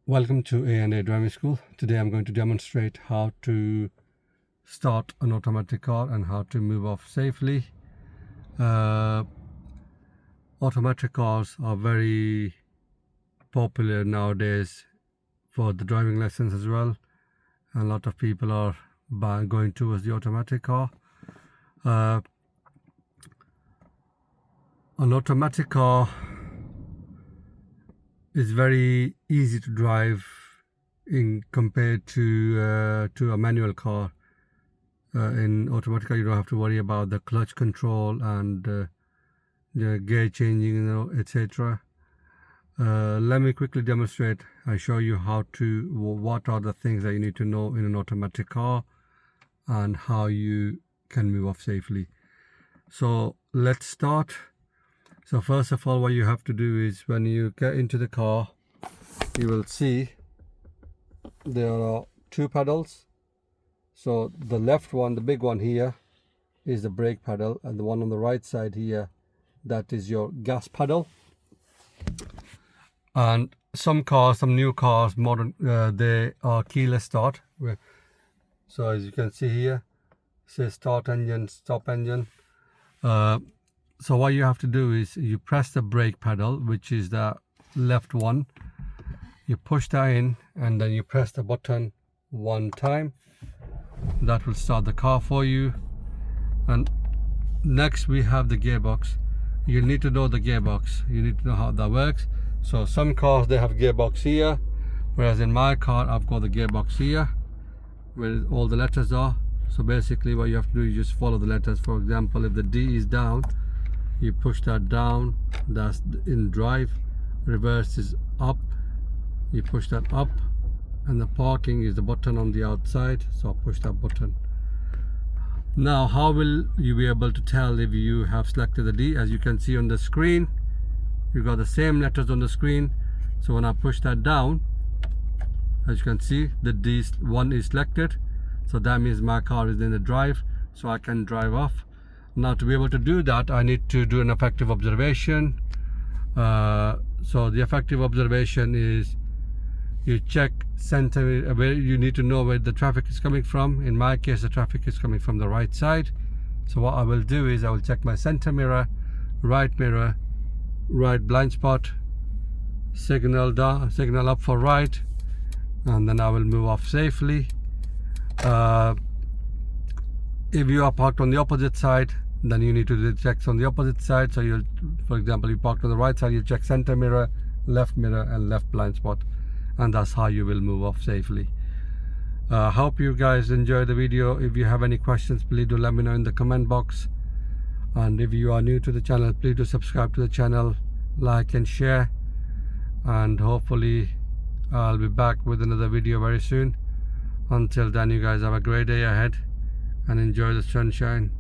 Welcome to A&A Driving School. Today I'm going to demonstrate how to start an automatic car and how to move off safely. Automatic cars are very popular nowadays for the driving lessons as well. A lot of people are going towards the automatic car. An automatic car is very easy to drive in compared to a manual car. In automatic car, you don't have to worry about the clutch control and the gear changing, etc. Let me quickly demonstrate. I show you what are the things that you need to know in an automatic car and how you can move off safely. So let's start. So first of all, what you have to do is when you get into the car, you will see there are two pedals. So the left one, the big one here, is the brake pedal, and the one on the right side here, that is your gas pedal. And some new cars, modern, they are keyless start. So as you can see here, it says start engine, stop engine. So what you have to do is you press the brake pedal, which is the left one. You push that in and then you press the button one time. That will start the car for you. And next we have the gearbox. You need to know the gearbox. You need to know how that works. So some cars, they have gearbox here, whereas in my car I've got the gearbox here where all the letters are. So basically what you have to do is just follow the letters. For example, if the D is down, you push that down, that's in drive. Reverse is up, you push that up, and the parking is the button on the outside, so push that button. Now how will you be able to tell if you have selected the D? As you can see on the screen, you got the same letters on the screen. So when I push that down, as you can see, the D one is selected, so that means my car is in the drive, so I can drive off. Now to be able to do that, I need to do an effective observation. So the effective observation is you check center, where you need to know where the traffic is coming from. In my case, the traffic is coming from the right side. So what I will do is I will check my center mirror, right blind spot, signal down, signal up for right, and then I will move off safely. If you are parked on the opposite side, then you need to do checks on the opposite side. So you'll, for example, you parked on the right side, you check center mirror, and left blind spot, and that's how you will move off safely. Hope you guys enjoy the video. If you have any questions, please do let me know in the comment box. And if you are new to the channel, please do subscribe to the channel, like and share. And hopefully I'll be back with another video very soon. Until then, you guys have a great day ahead and enjoy the sunshine.